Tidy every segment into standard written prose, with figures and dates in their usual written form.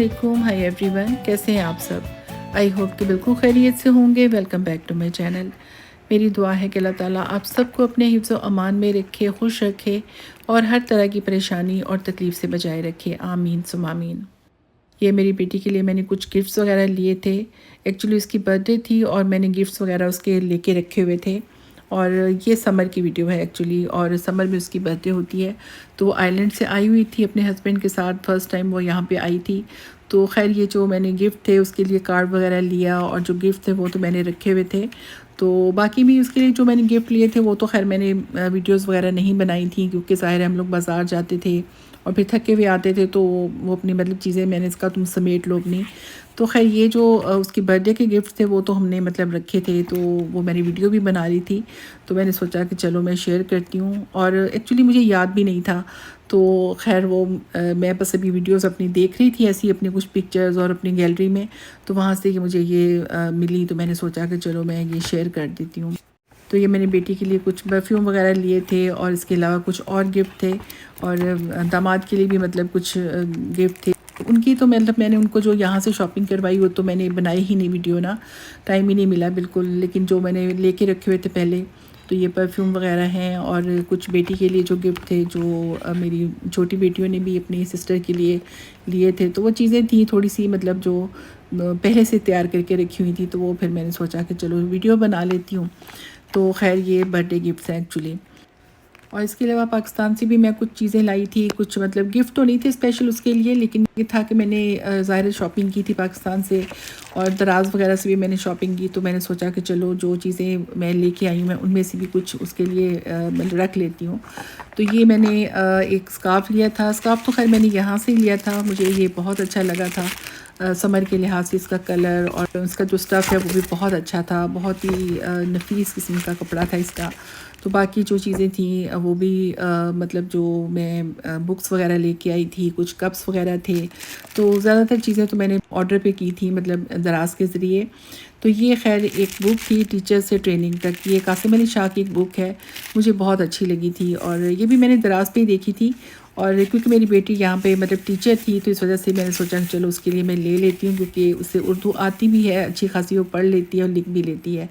علیکم، high every one, کیسے ہیں آپ سب؟ آئی ہوپ کہ بالکل خیریت سے ہوں گے۔ Welcome back to my channel. میری دعا ہے کہ اللہ تعالیٰ آپ سب کو اپنے حفظ و امان میں رکھے، خوش رکھے اور ہر طرح کی پریشانی اور تکلیف سے بچائے رکھے، آمین ثم آمین۔ یہ میری بیٹی کے لیے میں نے کچھ گفٹس وغیرہ لیے تھے۔ ایکچولی اس کی برتھ ڈے تھی اور میں نے گفٹس وغیرہ اس کے لے کے رکھے ہوئے تھے، اور یہ سمر کی ویڈیو ہے ایکچولی، اور سمر میں اس کی برتھ ڈے ہوتی ہے۔ تو وہ آئیلینڈ سے آئی ہوئی تھی اپنے ہسبینڈ کے ساتھ، فرسٹ ٹائم وہ یہاں پہ آئی تھی۔ تو خیر یہ جو میں نے گفٹ تھے اس کے لیے کارڈ وغیرہ لیا، اور جو گفٹ تھے وہ تو میں نے رکھے ہوئے تھے۔ تو باقی بھی اس کے لیے جو میں نے گفٹ لیے تھے وہ تو خیر میں نے ویڈیوز وغیرہ نہیں بنائی تھیں، کیونکہ ظاہر ہے ہم لوگ بازار جاتے تھے اور پھر تھکے ہوئے آتے تھے، تو وہ اپنی مطلب چیزیں میں نے اس کا تم سمیٹ لو اپنی۔ تو خیر یہ جو اس کی برتھ ڈے کے گفٹ تھے وہ تو ہم نے مطلب رکھے تھے، تو وہ میں نے ویڈیو بھی بنا رہی تھی، تو میں نے سوچا کہ چلو میں شیئر کرتی ہوں، اور ایکچولی مجھے یاد بھی نہیں تھا۔ تو خیر وہ میں بس ابھی ویڈیوز اپنی دیکھ رہی تھی ایسی، اپنی کچھ پکچرز اور اپنی گیلری میں، تو وہاں سے کہ مجھے یہ ملی، تو میں نے سوچا کہ چلو میں یہ شیئر کر دیتی ہوں۔ تو یہ میں نے بیٹی کے لیے کچھ پرفیوم وغیرہ لیے تھے، اور اس کے علاوہ کچھ اور گفٹ تھے، اور داماد کے لیے بھی مطلب کچھ گفٹ تھے ان کی۔ تو مطلب میں نے ان کو جو یہاں سے شاپنگ کروائی وہ تو میں نے بنائی ہی نہیں ویڈیو نا، ٹائم ہی نہیں ملا بالکل، لیکن جو میں نے لے کے رکھے ہوئے تھے پہلے، تو یہ پرفیوم وغیرہ ہیں، اور کچھ بیٹی کے لیے جو گفٹ تھے، جو میری چھوٹی بیٹیوں نے بھی اپنی سسٹر کے لیے لیے تھے، تو وہ چیزیں تھیں تھوڑی سی مطلب جو پہلے سے تیار کر کے رکھی ہوئی تھی، تو وہ پھر میں نے سوچا کہ چلو ویڈیو بنا لیتی ہوں۔ تو خیر یہ برتھ ڈے گفٹس ہیں ایکچولی۔ اور اس کے علاوہ پاکستان سے بھی میں کچھ چیزیں لائی تھی، کچھ مطلب گفٹ تو نہیں تھے اسپیشل اس کے لیے، لیکن یہ تھا کہ میں نے ظاہر شاپنگ کی تھی پاکستان سے، اور دراز وغیرہ سے بھی میں نے شاپنگ کی، تو میں نے سوچا کہ چلو جو چیزیں میں لے کے آئی ہوں میں ان میں سے بھی کچھ اس کے لیے رکھ لیتی ہوں۔ تو یہ میں نے ایک اسکارف لیا تھا، اسکارف تو خیر میں نے یہاں سے لیا تھا، مجھے یہ بہت اچھا لگا تھا سمر کے لحاظ سے، اس کا کلر اور اس کا جو اسٹف ہے وہ بھی بہت اچھا تھا، بہت ہی نفیس قسم کا کپڑا تھا اس کا۔ تو باقی جو چیزیں تھیں وہ بھی مطلب جو میں بکس وغیرہ لے کے آئی تھی، کچھ کپس وغیرہ تھے، تو زیادہ تر چیزیں تو میں نے آرڈر پہ کی تھی مطلب دراز کے ذریعے۔ تو یہ خیر ایک بک تھی ٹیچر سے ٹریننگ تک، یہ قاسم علی شاہ کی ایک بک ہے، مجھے بہت اچھی لگی تھی، اور یہ بھی میں نے دراز پہ ہی دیکھی تھی، اور کیونکہ میری بیٹی یہاں پہ مطلب ٹیچر تھی تو اس وجہ سے میں نے سوچا کہ چلو اس کے لیے میں لے لیتی ہوں، کیونکہ اسے اردو آتی بھی ہے اچھی خاصی، وہ پڑھ لیتی ہے اور لکھ بھی لیتی ہے۔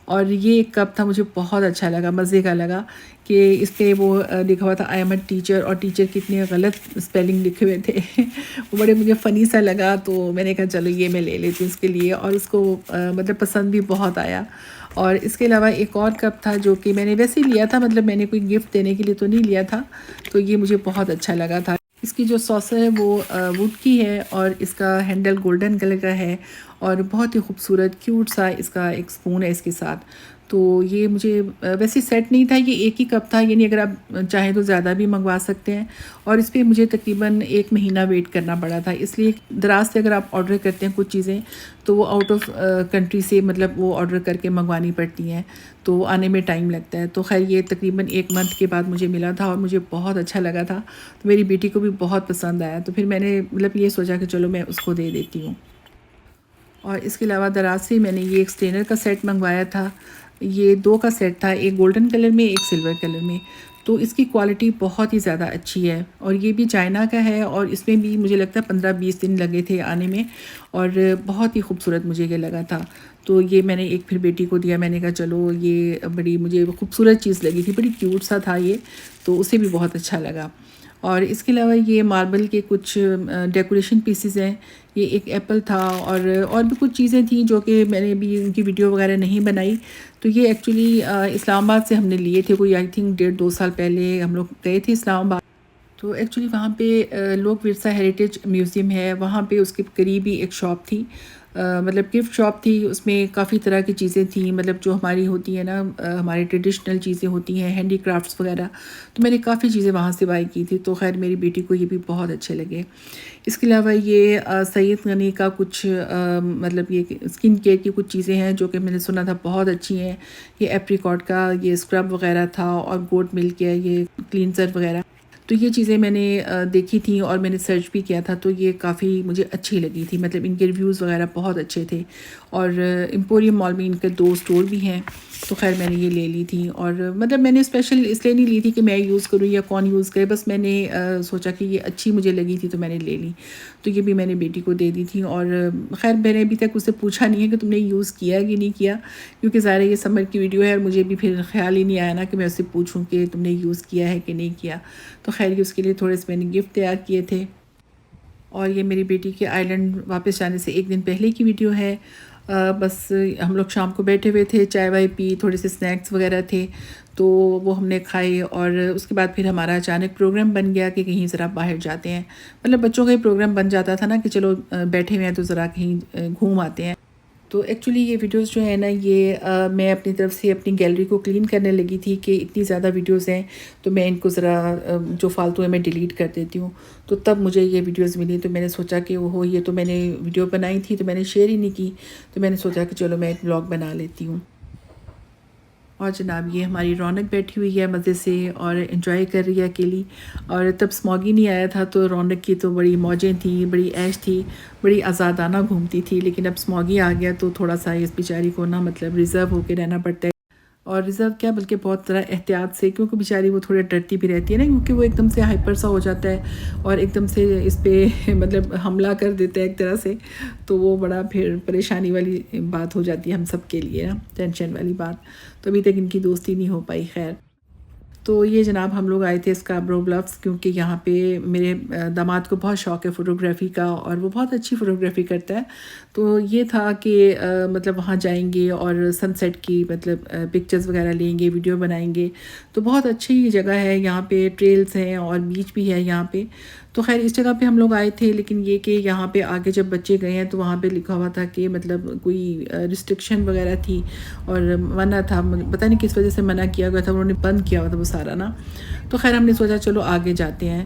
اور یہ ایک کپ تھا، مجھے بہت اچھا لگا، مزے کا لگا، کہ اس پہ وہ لکھا ہوا تھا آئی ایم اے ٹیچر، اور ٹیچر کتنے غلط اسپیلنگ لکھے ہوئے تھے وہ بڑے مجھے فنی سا لگا، تو میں نے کہا چلو یہ میں لے لیتی ہوں اس کے لیے، اور اس کو مطلب پسند بھی بہت آیا۔ اور اس کے علاوہ ایک اور کپ تھا جو کہ میں نے ویسے ہی لیا تھا، مطلب میں نے کوئی گفٹ دینے کے لیے تو نہیں لیا تھا، تو یہ مجھے بہت اچھا لگا تھا۔ اس کی جو سوسر ہے وہ ووڈ کی ہے، اور اس کا ہینڈل گولڈن کلر کا ہے، اور بہت ہی خوبصورت کیوٹ سا اس کا ایک سپون ہے اس کے ساتھ۔ تو یہ مجھے ویسے سیٹ نہیں تھا، یہ ایک ہی کپ تھا، یعنی اگر آپ چاہیں تو زیادہ بھی منگوا سکتے ہیں، اور اس پہ مجھے تقریباً 1 مہینہ ویٹ کرنا پڑا تھا، اس لیے دراز سے اگر آپ آرڈر کرتے ہیں کچھ چیزیں تو وہ آؤٹ آف کنٹری سے مطلب وہ آرڈر کر کے منگوانی پڑتی ہیں، تو آنے میں ٹائم لگتا ہے۔ تو خیر یہ تقریباً 1 منتھ کے بعد مجھے ملا تھا، اور مجھے بہت اچھا لگا تھا، تو میری بیٹی کو بھی بہت پسند آیا، تو پھر میں نے مطلب یہ سوچا کہ چلو میں اس کو دے دیتی ہوں۔ اور اس کے علاوہ دراز سے میں نے یہ ایک اسٹینر کا سیٹ منگوایا تھا، یہ 2 کا سیٹ تھا، ایک گولڈن کلر میں ایک سلور کلر میں، تو اس کی کوالٹی بہت ہی زیادہ اچھی ہے، اور یہ بھی چائنا کا ہے، اور اس میں بھی مجھے لگتا ہے 15-20 دن لگے تھے آنے میں، اور بہت ہی خوبصورت مجھے یہ لگا تھا۔ تو یہ میں نے ایک پھر بیٹی کو دیا، میں نے کہا چلو یہ بڑی مجھے خوبصورت چیز لگی تھی، بڑی کیوٹ سا تھا یہ، تو اسے بھی بہت اچھا لگا۔ اور اس کے علاوہ یہ ماربل کے کچھ ڈیکوریشن پیسز ہیں، یہ ایک ایپل تھا، اور بھی کچھ چیزیں تھیں جو کہ میں نے ابھی ان کی ویڈیو وغیرہ نہیں بنائی۔ تو یہ ایکچولی اسلام آباد سے ہم نے لیے تھے، کوئی آئی تھنک 1.5-2 سال پہلے ہم لوگ گئے تھے اسلام آباد۔ تو ایکچولی وہاں پہ لوک ورثہ ہیریٹیج میوزیم ہے، وہاں پہ اس کے قریب ہی ایک شاپ تھی، مطلب گفٹ شاپ تھی، اس میں کافی طرح کی چیزیں تھیں، مطلب جو ہماری ہوتی ہیں نا، ہماری ٹریڈیشنل چیزیں ہوتی ہیں، ہینڈی کرافٹس وغیرہ، تو میں نے کافی چیزیں وہاں سے بائی کی تھی، تو خیر میری بیٹی کو یہ بھی بہت اچھے لگے۔ اس کے علاوہ یہ سید غنی کا کچھ مطلب یہ اسکن کیئر کی کچھ چیزیں ہیں جو کہ میں نے سنا تھا بہت اچھی ہیں، یہ ایپریکاٹ کا یہ اسکرب وغیرہ تھا، اور گوٹ ملک ہے یہ کلینزر وغیرہ، تو یہ چیزیں میں نے دیکھی تھیں اور میں نے سرچ بھی کیا تھا، تو یہ کافی مجھے اچھی لگی تھی، مطلب ان کے ریویوز وغیرہ بہت اچھے تھے۔ اور ایمپوریم مال میں ان کے 2 اسٹور بھی ہیں، تو خیر میں نے یہ لے لی تھی، اور مطلب میں نے اسپیشل اس لیے نہیں لی تھی کہ میں یوز کروں یا کون یوز کرے، بس میں نے سوچا کہ یہ اچھی مجھے لگی تھی تو میں نے لے لی. تو یہ بھی میں نے بیٹی کو دے دی تھی. اور خیر میں نے ابھی تک اس سے پوچھا نہیں ہے کہ تم نے یوز کیا کہ نہیں کیا، کیونکہ ظاہر ہے یہ سمر کی ویڈیو ہے اور مجھے بھی پھر خیال ہی نہیں آیا نا کہ میں اس سے پوچھوں کہ تم نے یوز کیا ہے کہ نہیں کیا. تو خیر یہ اس کے لیے تھوڑے سے میں نے گفٹ تیار کیے تھے. اور یہ میری بیٹی کے آئی لینڈ واپس جانے سے ایک دن پہلے کی ویڈیو ہے. بس ہم لوگ شام کو بیٹھے ہوئے تھے، چائے وائے پی، تھوڑے سے اسنیکس وغیرہ تھے تو وہ ہم نے کھائے. اور اس کے بعد پھر ہمارا اچانک پروگرام بن گیا کہ کہیں ذرا باہر جاتے ہیں. مطلب بچوں کا ہی پروگرام بن جاتا تھا نا کہ چلو بیٹھے ہوئے ہیں تو ذرا کہیں گھوم آتے ہیں. تو ایکچولی یہ ویڈیوز جو ہیں نا، یہ میں اپنی طرف سے اپنی گیلری کو کلین کرنے لگی تھی کہ اتنی زیادہ ویڈیوز ہیں تو میں ان کو ذرا جو فالتو ہے میں ڈیلیٹ کر دیتی ہوں. تو تب مجھے یہ ویڈیوز ملی تو میں نے سوچا کہ وہ یہ تو میں نے ویڈیو بنائی تھی تو میں نے شیئر ہی نہیں کی، تو میں نے سوچا کہ چلو میں ایک بلاگ بنا لیتی ہوں. اور جناب یہ ہماری رونق بیٹھی ہوئی ہے مزے سے اور انجوائے کر رہی ہے اکیلی. اور تب اسموگی نہیں آیا تھا تو رونق کی تو بڑی موجیں تھیں، بڑی عیش تھی، بڑی آزادانہ گھومتی تھی. لیکن اب اسموگی آ گیا تو تھوڑا سا اس بیچاری کو نا مطلب ریزرو ہو کے رہنا پڑتا ہے. اور ریزرو کیا بلکہ بہت ذرا احتیاط سے، کیونکہ بیچاری وہ تھوڑے ڈرتی بھی رہتی ہے نا، کیونکہ وہ ایک دم سے ہائپر سا ہو جاتا ہے اور ایک دم سے اس پہ مطلب حملہ کر دیتا ہے ایک طرح سے. تو وہ بڑا پھر پریشانی والی بات ہو جاتی ہے ہم سب کے لیے نا، ٹینشن والی بات. تو ابھی تک ان کی دوستی نہیں ہو پائی. خیر تو یہ جناب ہم لوگ آئے تھے اسکاربرو بلفس، کیونکہ یہاں پہ میرے داماد کو بہت شوق ہے فوٹوگرافی کا اور وہ بہت اچھی فوٹوگرافی کرتا ہے. تو یہ تھا کہ مطلب وہاں جائیں گے اور سن سیٹ کی مطلب پکچرز وغیرہ لیں گے، ویڈیو بنائیں گے. تو بہت اچھی جگہ ہے یہاں پہ، ٹریلز ہیں اور بیچ بھی ہے یہاں پہ. تو خیر اس جگہ پہ ہم لوگ آئے تھے، لیکن یہ کہ یہاں پہ آگے جب بچے گئے ہیں تو وہاں پہ لکھا ہوا تھا کہ مطلب کوئی ریسٹرکشن وغیرہ تھی اور منع تھا، پتہ نہیں کس وجہ سے منع کیا گیا تھا، انہوں نے بند کیا ہوا تھا وہ سارا نا. تو خیر ہم نے سوچا چلو آگے جاتے ہیں.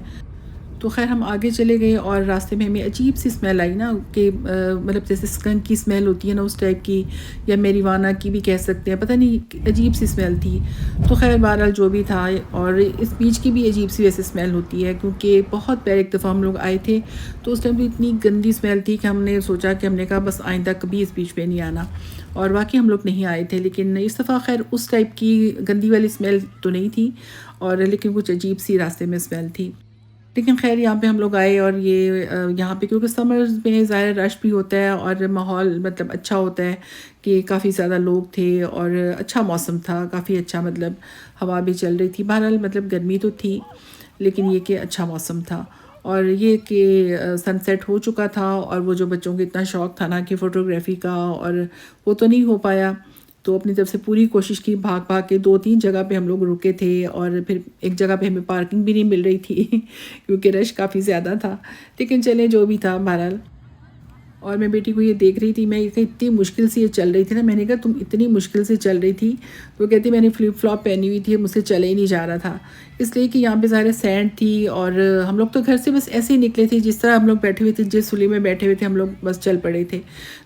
تو خیر ہم آگے چلے گئے اور راستے میں ہمیں عجیب سی اسمیل آئی نا، کہ مطلب جیسے اسکنک کی اسمیل ہوتی ہے نا اس ٹائپ کی، یا میریوانا کی بھی کہہ سکتے ہیں، پتہ نہیں عجیب سی اسمیل تھی. تو خیر بہرحال جو بھی تھا، اور اس بیچ کی بھی عجیب سی ویسے اسمیل ہوتی ہے، کیونکہ بہت پہلے ایک دفعہ ہم لوگ آئے تھے تو اس ٹائم بھی اتنی گندی اسمیل تھی کہ ہم نے سوچا کہ ہم نے کہا بس آئندہ کبھی اس بیچ پہ نہیں آنا. اور واقعی ہم لوگ نہیں آئے تھے، لیکن اس دفعہ خیر اس ٹائپ کی گندی والی اسمیل تو نہیں تھی، اور لیکن کچھ عجیب سی راستے میں اسمیل تھی. لیکن خیر یہاں پہ ہم لوگ آئے، اور یہ یہاں پہ کیونکہ سمرز میں ظاہر رش بھی ہوتا ہے اور ماحول مطلب اچھا ہوتا ہے کہ کافی زیادہ لوگ تھے اور اچھا موسم تھا، کافی اچھا، مطلب ہوا بھی چل رہی تھی. بہرحال مطلب گرمی تو تھی لیکن یہ کہ اچھا موسم تھا. اور یہ کہ سن سیٹ ہو چکا تھا، اور وہ جو بچوں کو اتنا شوق تھا نا کہ فوٹوگرافی کا، اور وہ تو نہیں ہو پایا. تو اپنی طرف سے پوری کوشش کی، بھاگ بھاگ کے 2-3 جگہ پہ ہم لوگ رکے تھے، اور پھر ایک جگہ پہ ہمیں پارکنگ بھی نہیں مل رہی تھی کیونکہ رش کافی زیادہ تھا. لیکن چلیں جو بھی تھا بہرحال. اور میں بیٹی کو یہ دیکھ رہی تھی، میں یہ کہ اتنی مشکل سے یہ چل رہی تھی نا، میں نے کہا تم اتنی مشکل سے چل رہی تھی، تو وہ کہتی میں نے فلپ فلاپ پہنی ہوئی تھی، مجھ سے چلے ہی نہیں جا رہا تھا. اس لیے کہ یہاں پہ ظاہر سینڈ تھی، اور ہم لوگ تو گھر سے بس ایسے ہی نکلے تھے، جس طرح ہم لوگ بیٹھے ہوئے تھے، جس سلی میں بیٹھے ہوئے تھے ہم لوگ بس چل پڑے تھے.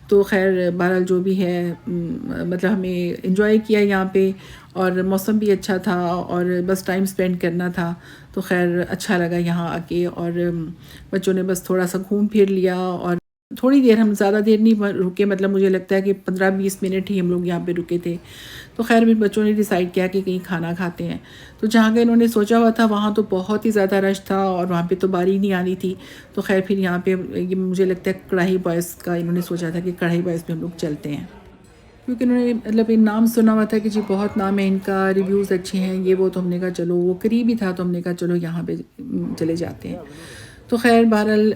تو خیر بہرحال جو بھی ہے مطلب ہمیں انجوائے کیا یہاں پہ، اور موسم بھی اچھا تھا اور بس ٹائم سپینڈ کرنا تھا. تو خیر اچھا لگا یہاں آ کے، اور بچوں نے بس تھوڑا سا گھوم پھر لیا، اور تھوڑی دیر، ہم زیادہ دیر نہیں رکے، مطلب مجھے لگتا ہے کہ 15-20 منٹ ہی ہم لوگ یہاں پہ رکے تھے. تو خیر پھر بچوں نے ڈیسائیڈ کیا کہ کہیں کھانا کھاتے ہیں. تو جہاں کا انہوں نے سوچا ہوا تھا وہاں تو بہت ہی زیادہ رش تھا، اور وہاں پہ تو باری نہیں آنی تھی. تو خیر پھر یہاں پہ یہ مجھے لگتا ہے کڑھائی بوائز کا انہوں نے سوچا تھا کہ کڑھائی بوائز پہ ہم لوگ چلتے ہیں، کیونکہ انہوں نے مطلب ان نام سنا ہوا تھا کہ جی بہت نام ہے ان کا، ریویوز اچھے ہیں یہ وہ. تو ہم نے کہا چلو، وہ قریب ہی تھا تو ہم نے کہا چلو یہاں پہ چلے جاتے ہیں. تو خیر بہرحال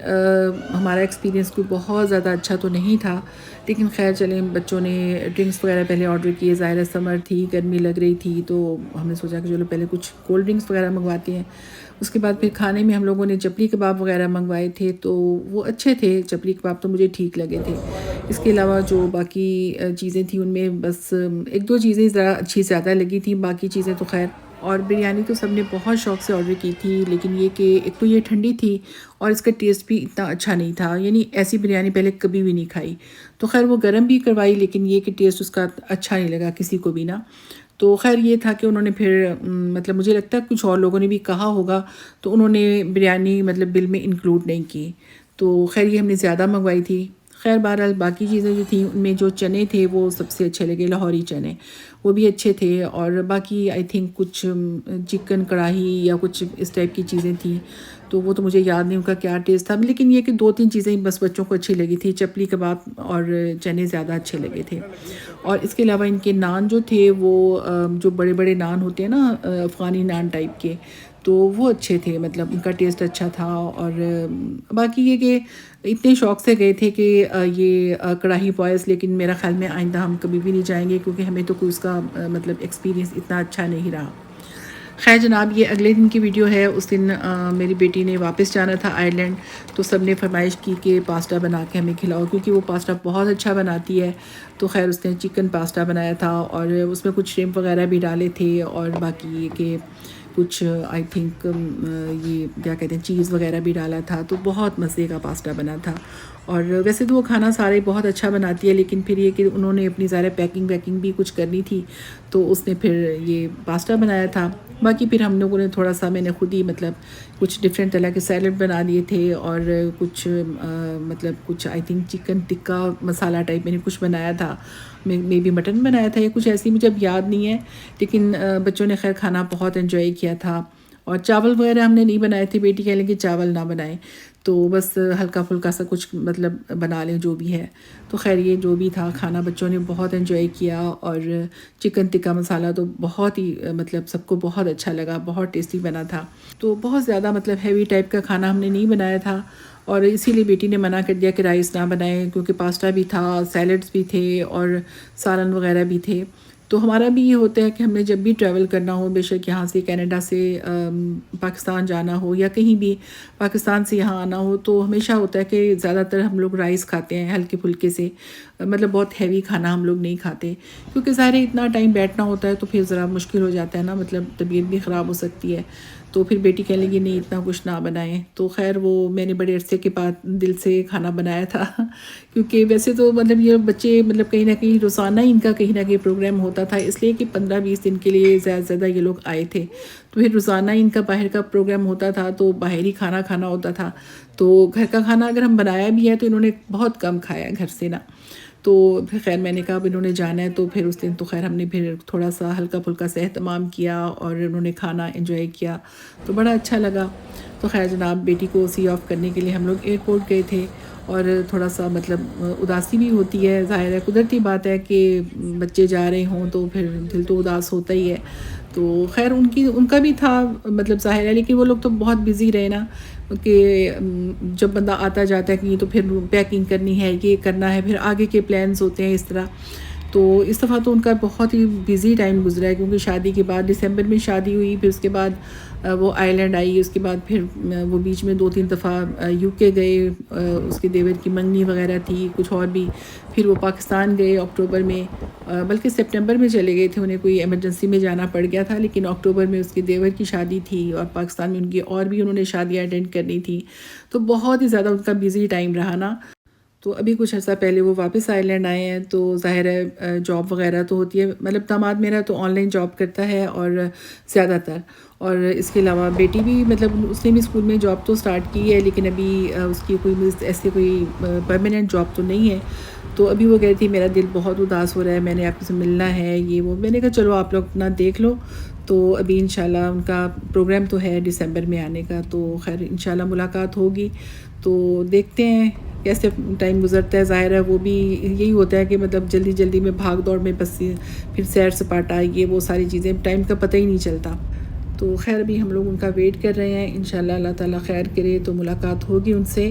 ہمارا ایکسپیرینس کوئی بہت زیادہ اچھا تو نہیں تھا، لیکن خیر چلیں، بچوں نے ڈرنکس وغیرہ پہلے آرڈر کیے، ظاہر سمر تھی، گرمی لگ رہی تھی، تو ہم نے سوچا کہ چلو پہلے کچھ کولڈ ڈرنکس وغیرہ منگواتے ہیں. اس کے بعد پھر کھانے میں ہم لوگوں نے چپلی کباب وغیرہ منگوائے تھے، تو وہ اچھے تھے، چپلی کباب تو مجھے ٹھیک لگے تھے. اس کے علاوہ جو باقی چیزیں تھیں ان میں بس 1-2 چیزیں ذرا اچھی زیادہ لگی تھیں، باقی چیزیں تو خیر. اور بریانی تو سب نے بہت شوق سے آرڈر کی تھی، لیکن یہ کہ ایک تو یہ ٹھنڈی تھی اور اس کا ٹیسٹ بھی اتنا اچھا نہیں تھا، یعنی ایسی بریانی پہلے کبھی بھی نہیں کھائی. تو خیر وہ گرم بھی کروائی، لیکن یہ کہ ٹیسٹ اس کا اچھا نہیں لگا کسی کو بھی نا. تو خیر یہ تھا کہ انہوں نے پھر مطلب مجھے لگتا ہے کچھ اور لوگوں نے بھی کہا ہوگا تو انہوں نے بریانی مطلب بل میں انکلوڈ نہیں کی. تو خیر یہ ہم نے زیادہ منگوائی تھی، خیر بہرحال باقی چیزیں جو تھیں ان میں جو چنے تھے وہ سب سے اچھے لگے، لاہوری چنے وہ بھی اچھے تھے، اور باقی آئی تھنک کچھ چکن کڑاہی یا کچھ اس ٹائپ کی چیزیں تھیں، تو وہ تو مجھے یاد نہیں ان کا کیا ٹیسٹ تھا، لیکن یہ کہ 2-3 چیزیں بس بچوں کو اچھی لگی تھی، چپلی کباب اور چنے زیادہ اچھے لگے تھے۔ اور اس کے علاوہ ان کے نان جو تھے وہ جو بڑے بڑے نان ہوتے ہیں نا افغانی نان ٹائپ کے، تو وہ اچھے تھے، مطلب ان کا ٹیسٹ اچھا تھا۔ اور باقی یہ کہ اتنے شوق سے گئے تھے کہ یہ کڑاہی بوائز، لیکن میرا خیال میں آئندہ ہم کبھی بھی نہیں جائیں گے کیونکہ ہمیں تو کوئی اس کا مطلب ایکسپیرینس اتنا اچھا نہیں رہا۔ خیر جناب، یہ اگلے دن کی ویڈیو ہے۔ اس دن میری بیٹی نے واپس جانا تھا آئرلینڈ، تو سب نے فرمائش کی کہ پاستا بنا کے ہمیں کھلاؤ، کیونکہ وہ پاستا بہت اچھا بناتی ہے۔ تو خیر اس نے چکن پاستا بنایا تھا، اور اس میں کچھ شrimp وغیرہ بھی ڈالے تھے، اور باقی یہ کہ کچھ آئی تھنک یہ کیا کہتے ہیں چیز وغیرہ بھی ڈالا تھا، تو بہت مزے کا پاستا بنا تھا۔ اور ویسے تو وہ کھانا سارے بہت اچھا بناتی ہے، لیکن پھر یہ کہ انہوں نے اپنی ظاہر پیکنگ ویکنگ بھی کچھ کرنی تھی، تو اس نے پھر یہ پاستا بنایا تھا۔ باقی پھر ہم لوگوں نے تھوڑا سا، میں نے خود ہی مطلب کچھ ڈفرینٹ طرح کے سیلڈ بنا دیے تھے، اور کچھ مطلب کچھ I think chicken tikka masala type میں نے کچھ بنایا تھا، مے بی مٹن بنایا تھا یا کچھ ایسی، مجھے اب یاد نہیں ہے، لیکن بچوں نے خیر کھانا بہت انجوائے کیا تھا۔ اور چاول وغیرہ ہم نے نہیں بنائے تھے، بیٹی کہہ لیں کہ چاول نہ بنائیں، تو بس ہلکا پھلکا سا کچھ مطلب بنا لیں جو بھی ہے۔ تو خیر یہ جو بھی تھا کھانا بچوں نے بہت انجوائے کیا، اور چکن ٹکا مسالہ تو بہت ہی مطلب سب کو بہت اچھا لگا، بہت ٹیسٹی بنا تھا۔ تو بہت زیادہ مطلب ہیوی ٹائپ کا کھانا ہم نے نہیں بنایا تھا، اور اسی لیے بیٹی نے منع کر دیا کہ رائس نہ بنائیں، کیونکہ پاستا بھی تھا، سیلڈس بھی تھے، اور سالن وغیرہ بھی تھے۔ تو ہمارا بھی یہ ہوتا ہے کہ ہم نے جب بھی ٹریول کرنا ہو، بے شک یہاں سے کینیڈا سے پاکستان جانا ہو، یا کہیں بھی پاکستان سے یہاں آنا ہو، تو ہمیشہ ہوتا ہے کہ زیادہ تر ہم لوگ رائس کھاتے ہیں ہلکے پھلکے سے، مطلب بہت ہیوی کھانا ہم لوگ نہیں کھاتے، کیونکہ ظاہر ہے اتنا ٹائم بیٹھنا ہوتا ہے تو پھر ذرا مشکل ہو جاتا ہے نا، مطلب طبیعت بھی خراب ہو سکتی ہے۔ تو پھر بیٹی کہہ لیں گی نہیں اتنا کچھ نہ بنائیں، تو خیر وہ میں نے بڑے عرصے کے بعد دل سے کھانا بنایا تھا کیونکہ ویسے تو مطلب یہ بچے مطلب کہیں نہ کہیں روزانہ ہی ان کا کہیں نہ کہیں پروگرام ہوتا تھا، اس لیے کہ 15-20 دن کے لیے زیادہ سے زیادہ یہ لوگ آئے تھے، تو پھر روزانہ ہی ان کا باہر کا پروگرام ہوتا تھا، تو باہر ہی کھانا کھانا ہوتا تھا۔ تو گھر کا کھانا اگر ہم بنایا بھی ہے تو انہوں نے بہت کم کھایا گھر سے نا، تو پھر خیر میں نے کہا اب انہوں نے جانا ہے، تو پھر اس دن تو خیر ہم نے پھر تھوڑا سا ہلکا پھلکا سے اہتمام کیا، اور انہوں نے کھانا انجوائے کیا، تو بڑا اچھا لگا۔ تو خیر جناب، بیٹی کو سی آف کرنے کے لیے ہم لوگ ایئرپورٹ گئے تھے، اور تھوڑا سا مطلب اداسی بھی ہوتی ہے، ظاہر ہے قدرتی بات ہے کہ بچے جا رہے ہوں تو پھر دل تو اداس ہوتا ہی ہے۔ تو خیر ان کا بھی تھا مطلب ظاہر ہے، لیکن وہ لوگ تو بہت بزی رہے نا، کہ جب بندہ آتا جاتا ہے کہ تو پھر پیکنگ کرنی ہے، یہ کرنا ہے، پھر آگے کے پلانز ہوتے ہیں اس طرح۔ تو اس دفعہ تو ان کا بہت ہی بزی ٹائم گزرا ہے، کیونکہ شادی کے بعد دسمبر میں شادی ہوئی، پھر اس کے بعد وہ آئرلینڈ آئی، اس کے بعد پھر وہ بیچ میں 2-3 دفعہ یو کے گئے، اس کے دیور کی منگنی وغیرہ تھی، کچھ اور بھی، پھر وہ پاکستان گئے اکتوبر میں، بلکہ سپٹمبر میں چلے گئے تھے، انہیں کوئی ایمرجنسی میں جانا پڑ گیا تھا، لیکن اکتوبر میں اس کے دیور کی شادی تھی، اور پاکستان میں ان کی اور بھی انہوں نے شادیاں اٹینڈ کرنی تھی، تو بہت ہی زیادہ ان کا بزی ٹائم رہا نا۔ تو ابھی کچھ عرصہ پہلے وہ واپس آئرلینڈ آئے ہیں، تو ظاہر ہے جاب وغیرہ تو ہوتی ہے، مطلب داماد میرا تو آن لائن جاب کرتا ہے اور زیادہ تر، اور اس کے علاوہ بیٹی بھی مطلب اس نے بھی اسکول میں جاب تو سٹارٹ کی ہے، لیکن ابھی اس کی کوئی ایسے کوئی پرماننٹ جاب تو نہیں ہے۔ تو ابھی وہ کہتی میرا دل بہت اداس ہو رہا ہے، میں نے آپ سے ملنا ہے، یہ وہ، میں نے کہا چلو آپ لوگ اپنا دیکھ لو، تو ابھی انشاءاللہ ان کا پروگرام تو ہے دسمبر میں آنے کا، تو خیر انشاءاللہ ملاقات ہوگی، تو دیکھتے ہیں کیسے ٹائم گزرتا ہے۔ ظاہر ہے وہ بھی یہی ہوتا ہے کہ مطلب جلدی جلدی میں بھاگ دوڑ میں بس پھر سیر سپاٹا یہ وہ ساری چیزیں ٹائم کا پتہ ہی نہیں چلتا۔ تو خیر ابھی ہم لوگ ان کا ویٹ کر رہے ہیں، انشاءاللہ اللہ تعالیٰ خیر کرے تو ملاقات ہوگی ان سے۔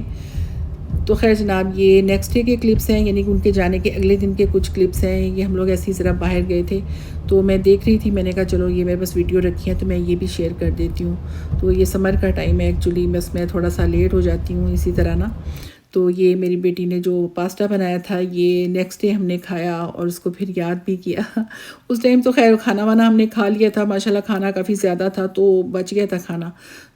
تو خیر جناب، یہ نیکسٹ ڈے کے کلپس ہیں، یعنی کہ ان کے جانے کے اگلے دن کے کچھ کلپس ہیں، یہ ہم لوگ ایسی ذرا باہر گئے تھے، تو میں دیکھ رہی تھی، میں نے کہا چلو یہ میرے پاس ویڈیو رکھی ہے تو میں یہ بھی شیئر کر دیتی ہوں۔ تو یہ سمر کا ٹائم ہے ایکچولی، بس میں تھوڑا سا لیٹ ہو جاتی ہوں اسی طرح نا۔ تو یہ میری بیٹی نے جو پاستا بنایا تھا، یہ نیکسٹ ڈے ہم نے کھایا، اور اس کو پھر یاد بھی کیا اس ٹائم تو خیر کھانا وانا ہم نے کھا لیا تھا، ماشاءاللہ کھانا کافی زیادہ تھا تو بچ گیا تھا کھانا،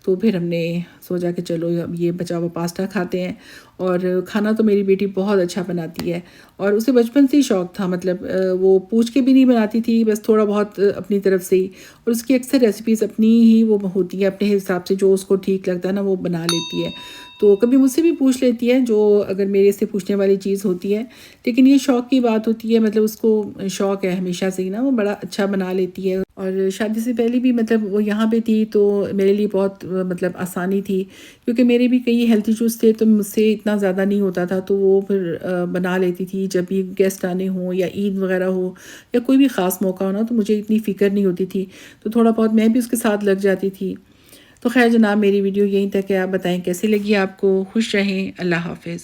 تو پھر ہم نے سوچا کہ چلو اب یہ بچا ہوا پاستا کھاتے ہیں. اور کھانا تو میری بیٹی بہت اچھا بناتی ہے، اور اسے بچپن سے ہی شوق تھا، مطلب وہ پوچھ کے بھی نہیں بناتی تھی، بس تھوڑا بہت اپنی طرف سے ہی. اور اس کی اکثر ریسیپیز اپنی ہی وہ ہوتی ہیں، اپنے حساب سے جو اس کو ٹھیک لگتا ہے نا وہ بنا لیتی ہے. تو کبھی مجھ سے بھی پوچھ لیتی ہے جو اگر میرے سے پوچھنے والی چیز ہوتی ہے، لیکن یہ شوق کی بات ہوتی ہے، مطلب اس کو شوق ہے ہمیشہ سے ہی نا، وہ بڑا اچھا بنا لیتی ہے. اور شادی سے پہلے بھی مطلب وہ یہاں پہ تھی تو میرے لیے بہت مطلب آسانی تھی، کیونکہ میرے بھی کئی ہیلتھ ایشوز تھے تو مجھ سے اتنا زیادہ نہیں ہوتا تھا، تو وہ پھر بنا لیتی تھی. جب بھی گیسٹ آنے ہوں یا عید وغیرہ ہو یا کوئی بھی خاص موقع ہو نا، تو مجھے اتنی فکر نہیں ہوتی تھی، تو تھوڑا بہت میں بھی اس کے ساتھ لگ جاتی تھی. تو خیر جناب، میری ویڈیو یہیں تک ہے. آپ بتائیں کیسی لگی آپ کو. خوش رہیں. اللہ حافظ.